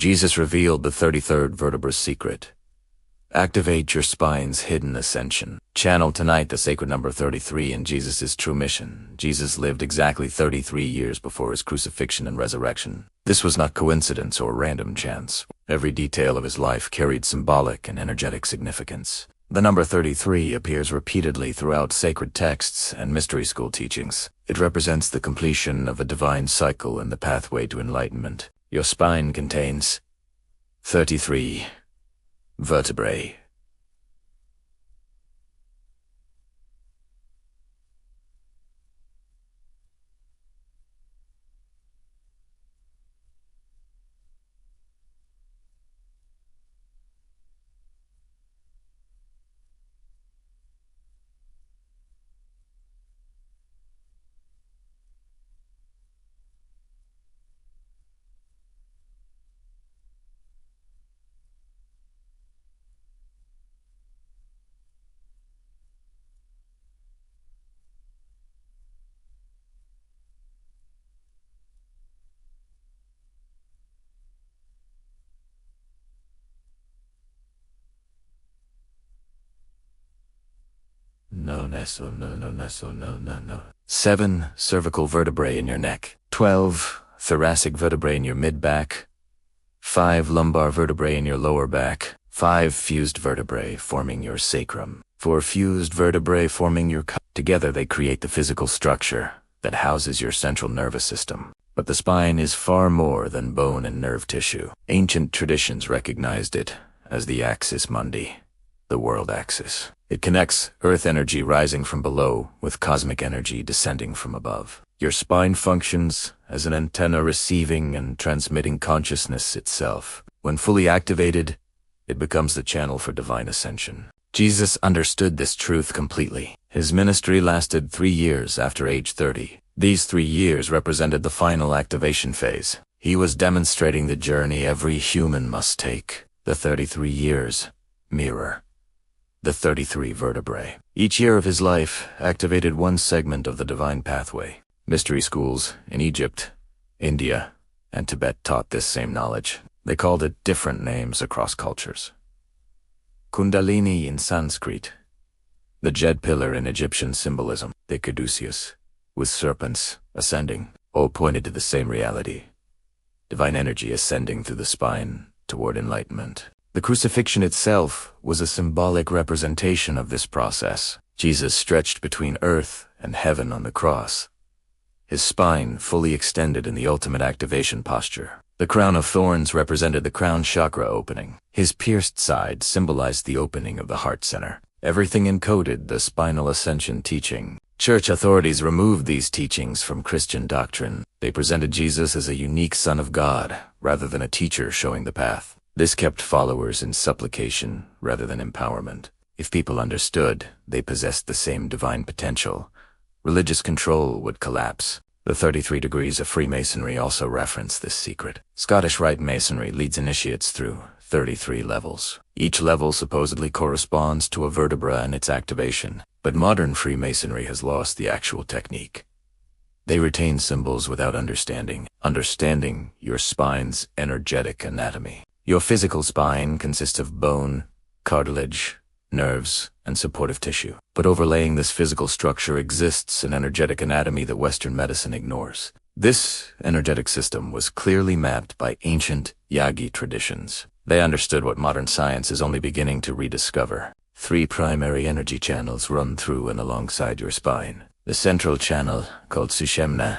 Jesus revealed the 33rd vertebra's secret. Activate your spine's hidden ascension. Channel tonight the sacred number 33 in Jesus' true mission. Jesus lived exactly 33 years before his crucifixion and resurrection. This was not coincidence or random chance. Every detail of his life carried symbolic and energetic significance. The number 33 appears repeatedly throughout sacred texts and mystery school teachings. It represents the completion of a divine cycle and the pathway to enlightenment. Your spine contains 33 vertebrae. No. 7 cervical vertebrae in your neck. 12 thoracic vertebrae in your mid-back. 5 lumbar vertebrae in your lower back. 5 fused vertebrae forming your sacrum. 4 fused vertebrae forming your Together they create the physical structure that houses your central nervous system. But the spine is far more than bone and nerve tissue. Ancient traditions recognized it as the axis mundi, the world axis. It connects earth energy rising from below with cosmic energy descending from above. Your spine functions as an antenna receiving and transmitting consciousness itself. When fully activated, it becomes the channel for divine ascension. Jesus understood this truth completely. His ministry lasted 3 years after age 30. These 3 years represented the final activation phase. He was demonstrating the journey every human must take. The 33 years mirror the 33 vertebrae. Each year of his life activated one segment of the divine pathway. Mystery schools in Egypt, India, and Tibet taught this same knowledge. They called it different names across cultures. Kundalini in Sanskrit, the jed pillar in Egyptian symbolism, the caduceus, with serpents ascending, all pointed to the same reality. Divine energy ascending through the spine toward enlightenment. The crucifixion itself was a symbolic representation of this process. Jesus stretched between earth and heaven on the cross, his spine fully extended in the ultimate activation posture. The crown of thorns represented the crown chakra opening. His pierced side symbolized the opening of the heart center. Everything encoded the spinal ascension teaching. Church authorities removed these teachings from Christian doctrine. They presented Jesus as a unique Son of God, rather than a teacher showing the path. This kept followers in supplication rather than empowerment. If people understood they possessed the same divine potential, religious control would collapse. The 33 degrees of Freemasonry also reference this secret. Scottish Rite Masonry leads initiates through 33 levels. Each level supposedly corresponds to a vertebra and its activation, but modern Freemasonry has lost the actual technique. They retain symbols without understanding your spine's energetic anatomy. Your physical spine consists of bone, cartilage, nerves, and supportive tissue. But overlaying this physical structure exists an energetic anatomy that Western medicine ignores. This energetic system was clearly mapped by ancient Yagi traditions. They understood what modern science is only beginning to rediscover. 3 primary energy channels run through and alongside your spine. The central channel, called Sushumna,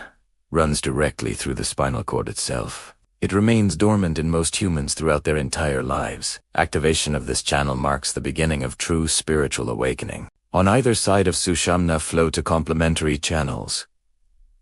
runs directly through the spinal cord itself. It remains dormant in most humans throughout their entire lives. Activation of this channel marks the beginning of true spiritual awakening. On either side of Sushumna flow to complementary channels.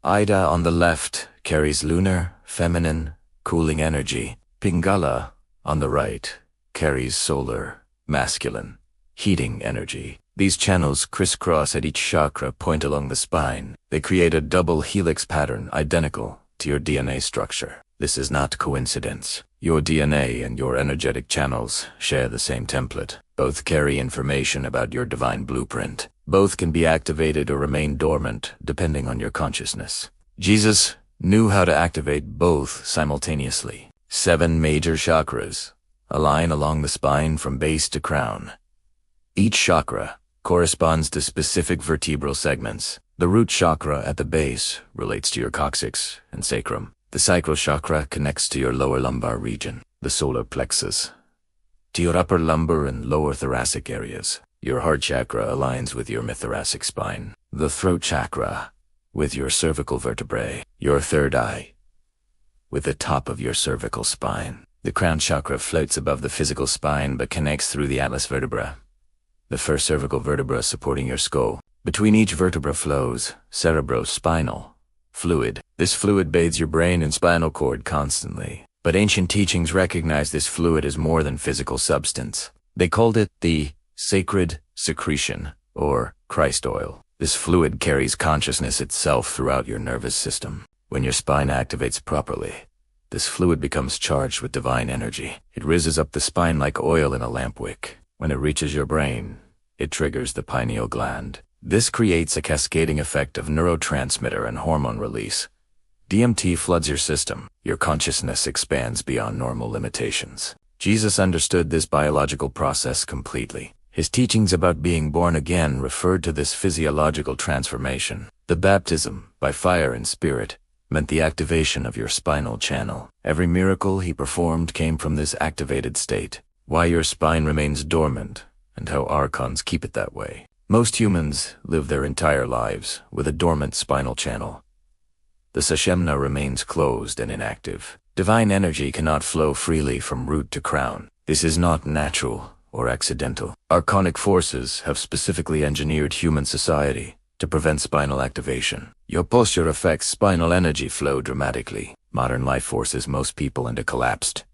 Ida on the left carries lunar, feminine, cooling energy. Pingala on the right carries solar, masculine, heating energy. These channels crisscross at each chakra point along the spine. They create a double helix pattern identical to your DNA structure. This is not coincidence. Your DNA and your energetic channels share the same template. Both carry information about your divine blueprint. Both can be activated or remain dormant, depending on your consciousness. Jesus knew how to activate both simultaneously. 7 major chakras, a line along the spine from base to crown. Each chakra corresponds to specific vertebral segments. The root chakra at the base relates to your coccyx and sacrum. The sacral chakra connects to your lower lumbar region, the solar plexus, to your upper lumbar and lower thoracic areas. Your heart chakra aligns with your mid-thoracic spine. The throat chakra with your cervical vertebrae. Your third eye with the top of your cervical spine. The crown chakra floats above the physical spine but connects through the atlas vertebra, the first cervical vertebra supporting your skull. Between each vertebra flows cerebrospinal fluid. This fluid bathes your brain and spinal cord constantly. But ancient teachings recognize this fluid as more than physical substance. They called it the sacred secretion, or Christ oil. This fluid carries consciousness itself throughout your nervous system. When your spine activates properly, this fluid becomes charged with divine energy. It rises up the spine like oil in a lamp wick. When it reaches your brain, it triggers the pineal gland. This creates a cascading effect of neurotransmitter and hormone release. DMT floods your system. Your consciousness expands beyond normal limitations. Jesus understood this biological process completely. His teachings about being born again referred to this physiological transformation. The baptism, by fire and spirit, meant the activation of your spinal channel. Every miracle he performed came from this activated state. Why your spine remains dormant, and how Archons keep it that way. Most humans live their entire lives with a dormant spinal channel. The Sashemna remains closed and inactive. Divine energy cannot flow freely from root to crown. This is not natural or accidental. Archonic forces have specifically engineered human society to prevent spinal activation. Your posture affects spinal energy flow dramatically. Modern life forces most people into collapsed,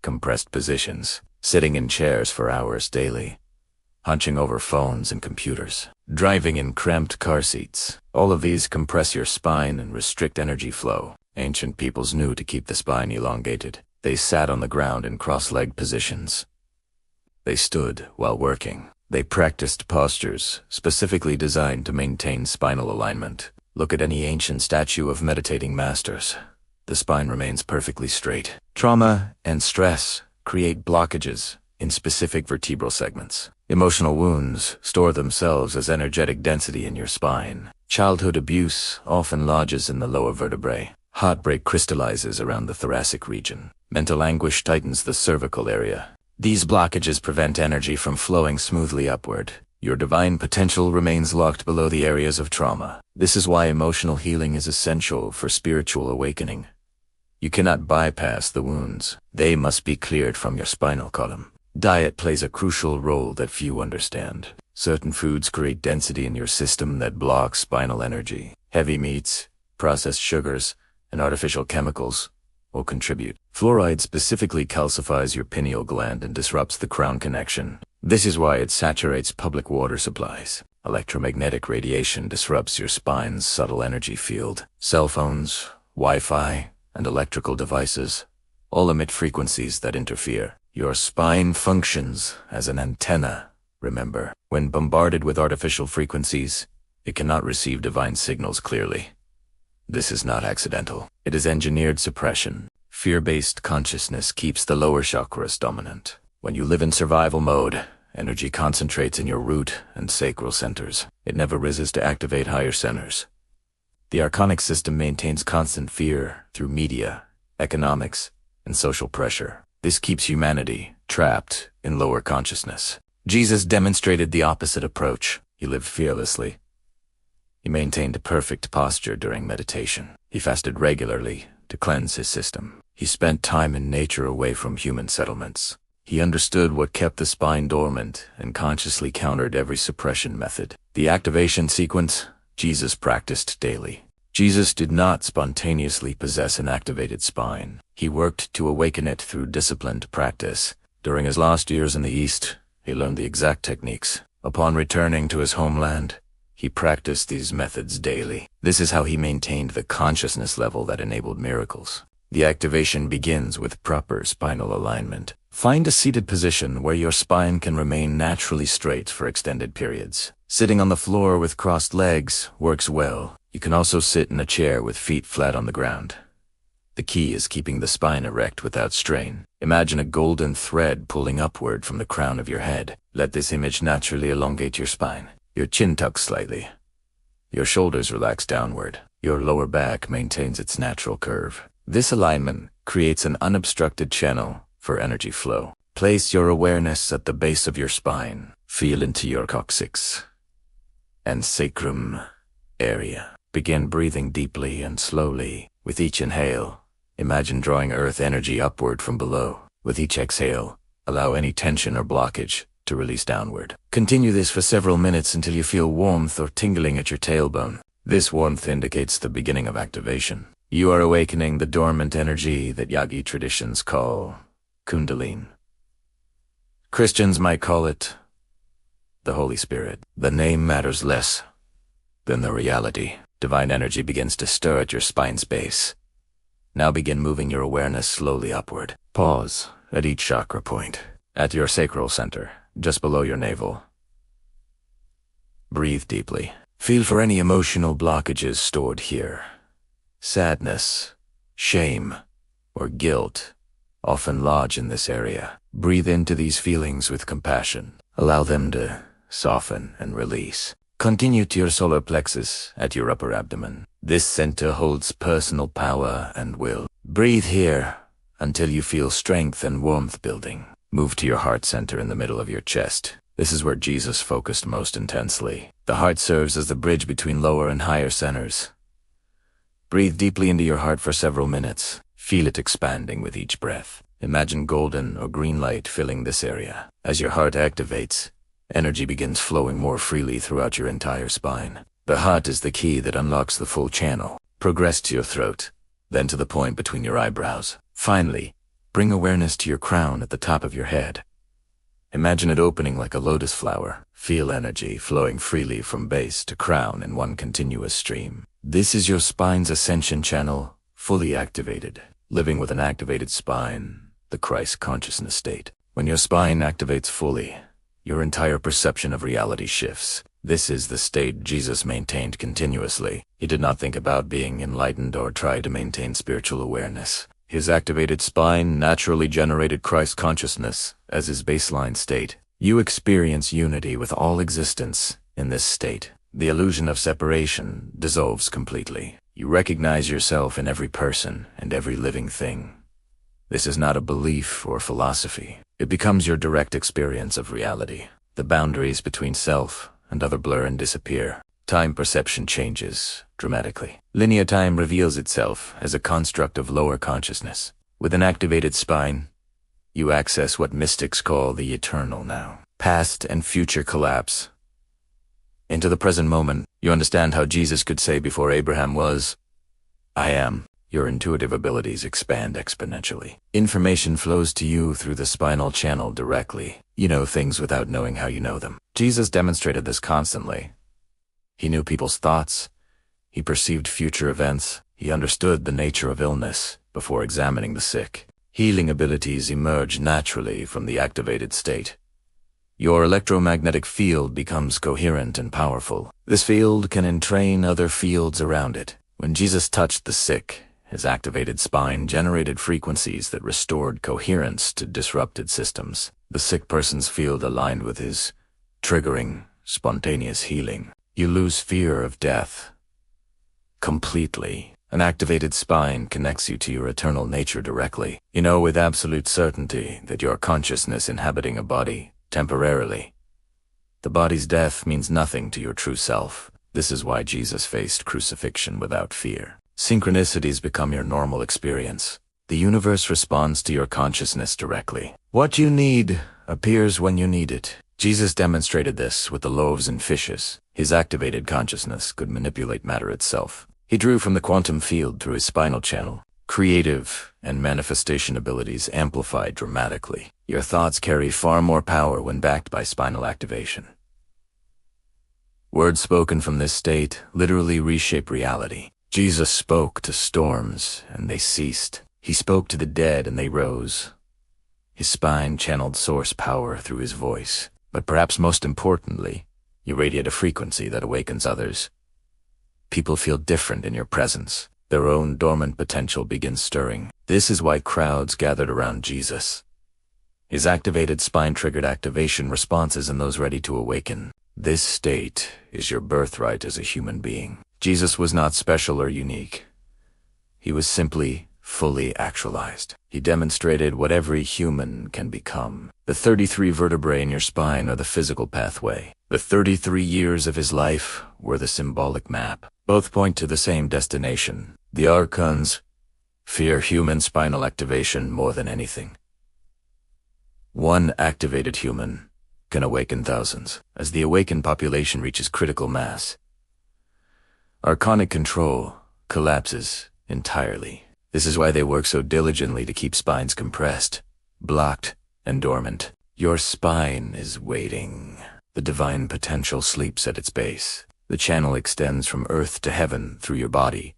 compressed positions, sitting in chairs for hours daily, hunching over phones and computers, driving in cramped car seats. All of these compress your spine and restrict energy flow. Ancient peoples knew to keep the spine elongated. They sat on the ground in cross-legged positions. They stood while working. They practiced postures specifically designed to maintain spinal alignment. Look at any ancient statue of meditating masters. The spine remains perfectly straight. Trauma and stress create blockages in specific vertebral segments. Emotional wounds store themselves as energetic density in your spine. Childhood abuse often lodges in the lower vertebrae. Heartbreak crystallizes around the thoracic region. Mental anguish tightens the cervical area. These blockages prevent energy from flowing smoothly upward. Your divine potential remains locked below the areas of trauma. This is why emotional healing is essential for spiritual awakening. You cannot bypass the wounds. They must be cleared from your spinal column. Diet plays a crucial role that few understand. Certain foods create density in your system that blocks spinal energy. Heavy meats, processed sugars, and artificial chemicals will contribute. Fluoride specifically calcifies your pineal gland and disrupts the crown connection. This is why it saturates public water supplies. Electromagnetic radiation disrupts your spine's subtle energy field. Cell phones, Wi-Fi, and electrical devices all emit frequencies that interfere. Your spine functions as an antenna, remember. When bombarded with artificial frequencies, it cannot receive divine signals clearly. This is not accidental. It is engineered suppression. Fear-based consciousness keeps the lower chakras dominant. When you live in survival mode, energy concentrates in your root and sacral centers. It never rises to activate higher centers. The Archonic system maintains constant fear through media, economics, and social pressure. This keeps humanity trapped in lower consciousness. Jesus demonstrated the opposite approach. He lived fearlessly. He maintained a perfect posture during meditation. He fasted regularly to cleanse his system. He spent time in nature away from human settlements. He understood what kept the spine dormant and consciously countered every suppression method. The activation sequence Jesus practiced daily. Jesus did not spontaneously possess an activated spine. He worked to awaken it through disciplined practice. During his last years in the East, he learned the exact techniques. Upon returning to his homeland, he practiced these methods daily. This is how he maintained the consciousness level that enabled miracles. The activation begins with proper spinal alignment. Find a seated position where your spine can remain naturally straight for extended periods. Sitting on the floor with crossed legs works well. You can also sit in a chair with feet flat on the ground. The key is keeping the spine erect without strain. Imagine a golden thread pulling upward from the crown of your head. Let this image naturally elongate your spine. Your chin tucks slightly. Your shoulders relax downward. Your lower back maintains its natural curve. This alignment creates an unobstructed channel for energy flow. Place your awareness at the base of your spine. Feel into your coccyx and sacrum area. Begin breathing deeply and slowly. With each inhale, imagine drawing earth energy upward from below. With each exhale, allow any tension or blockage to release downward. Continue this for several minutes until you feel warmth or tingling at your tailbone. This warmth indicates the beginning of activation. You are awakening the dormant energy that Yogi traditions call Kundalini. Christians might call it the Holy Spirit. The name matters less than the reality. Divine energy begins to stir at your spine's base. Now begin moving your awareness slowly upward. Pause at each chakra point. At your sacral center, just below your navel. Breathe deeply. Feel for any emotional blockages stored here. Sadness, shame, or guilt often lodge in this area. Breathe into these feelings with compassion. Allow them to soften and release. Continue to your solar plexus at your upper abdomen. This center holds personal power and will. Breathe here until you feel strength and warmth building. Move to your heart center in the middle of your chest. This is where Jesus focused most intensely. The heart serves as the bridge between lower and higher centers. Breathe deeply into your heart for several minutes. Feel it expanding with each breath. Imagine golden or green light filling this area. As your heart activates, energy begins flowing more freely throughout your entire spine. The heart is the key that unlocks the full channel. Progress to your throat, then to the point between your eyebrows. Finally, bring awareness to your crown at the top of your head. Imagine it opening like a lotus flower. Feel energy flowing freely from base to crown in one continuous stream. This is your spine's ascension channel, fully activated. Living with an activated spine, the Christ consciousness state. When your spine activates fully, your entire perception of reality shifts. This is the state Jesus maintained continuously. He did not think about being enlightened or try to maintain spiritual awareness. His activated spine naturally generated Christ consciousness as his baseline state. You experience unity with all existence in this state. The illusion of separation dissolves completely. You recognize yourself in every person and every living thing. This is not a belief or philosophy. It becomes your direct experience of reality. The boundaries between self and other blur and disappear. Time perception changes dramatically. Linear time reveals itself as a construct of lower consciousness. With an activated spine, you access what mystics call the eternal now. Past and future collapse. Into the present moment, you understand how Jesus could say before Abraham was, I am. Your intuitive abilities expand exponentially. Information flows to you through the spinal channel directly. You know things without knowing how you know them. Jesus demonstrated this constantly. He knew people's thoughts. He perceived future events. He understood the nature of illness before examining the sick. Healing abilities emerge naturally from the activated state. Your electromagnetic field becomes coherent and powerful. This field can entrain other fields around it. When Jesus touched the sick, his activated spine generated frequencies that restored coherence to disrupted systems. The sick person's field aligned with his, triggering spontaneous healing. You lose fear of death completely. An activated spine connects you to your eternal nature directly. You know with absolute certainty that your consciousness inhabiting a body temporarily. The body's death means nothing to your true self. This is why Jesus faced crucifixion without fear. Synchronicities become your normal experience. The universe responds to your consciousness directly. What you need appears when you need it. Jesus demonstrated this with the loaves and fishes. His activated consciousness could manipulate matter itself. He drew from the quantum field through his spinal channel. Creative and manifestation abilities amplified dramatically. Your thoughts carry far more power when backed by spinal activation. Words spoken from this state literally reshape reality. Jesus spoke to storms, and they ceased. He spoke to the dead, and they rose. His spine channeled source power through his voice. But perhaps most importantly, you radiate a frequency that awakens others. People feel different in your presence. Their own dormant potential begins stirring. This is why crowds gathered around Jesus. His activated spine triggered activation responses in those ready to awaken. This state is your birthright as a human being. Jesus was not special or unique. He was simply fully actualized. He demonstrated what every human can become. The 33 vertebrae in your spine are the physical pathway. The 33 years of his life were the symbolic map. Both point to the same destination. The Archons fear human spinal activation more than anything. One activated human can awaken thousands. As the awakened population reaches critical mass, archonic control collapses entirely. This is why they work so diligently to keep spines compressed, blocked, and dormant. Your spine is waiting. The divine potential sleeps at its base. The channel extends from earth to heaven through your body.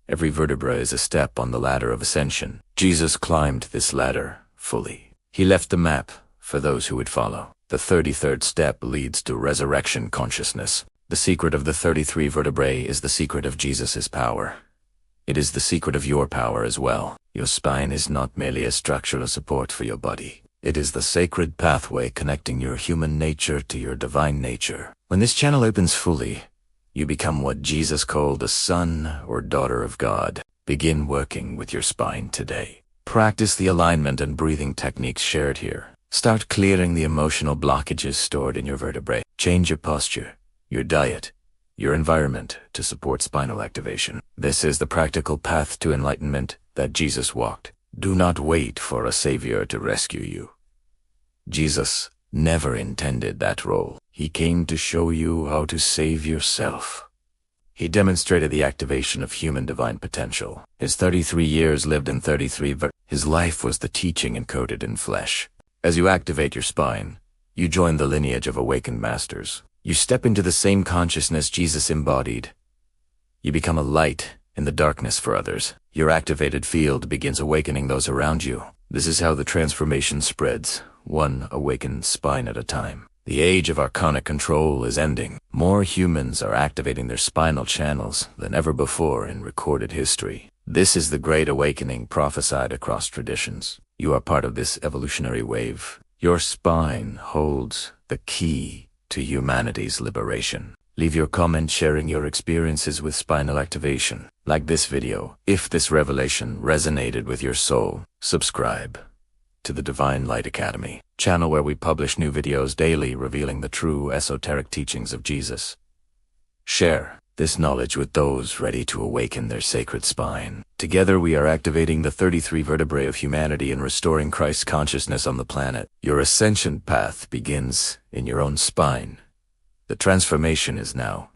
Every vertebra is a step on the ladder of ascension. Jesus climbed this ladder fully. He left the map for those who would follow. The 33rd step leads to resurrection consciousness. The secret of the 33 vertebrae is the secret of Jesus' power. It is the secret of your power as well. Your spine is not merely a structural support for your body. It is the sacred pathway connecting your human nature to your divine nature. When this channel opens fully, you become what Jesus called a son or daughter of God. Begin working with your spine today. Practice the alignment and breathing techniques shared here. Start clearing the emotional blockages stored in your vertebrae. Change your posture, your diet, your environment to support spinal activation. This is the practical path to enlightenment that Jesus walked. Do not wait for a savior to rescue you. Jesus never intended that role. He came to show you how to save yourself. He demonstrated the activation of human divine potential. His 33 years lived in 33 His life was the teaching encoded in flesh. As you activate your spine, you join the lineage of awakened masters. You step into the same consciousness Jesus embodied. You become a light in the darkness for others. Your activated field begins awakening those around you. This is how the transformation spreads, one awakened spine at a time. The age of archonic control is ending. More humans are activating their spinal channels than ever before in recorded history. This is the great awakening prophesied across traditions. You are part of this evolutionary wave. Your spine holds the key to humanity's liberation. Leave your comment sharing your experiences with spinal activation. Like this video if this revelation resonated with your soul. Subscribe to the Divine Light Academy channel where we publish new videos daily revealing the true esoteric teachings of Jesus. Share this knowledge with those ready to awaken their sacred spine. Together we are activating the 33 vertebrae of humanity and restoring Christ's consciousness on the planet. Your ascension path begins in your own spine. The transformation is now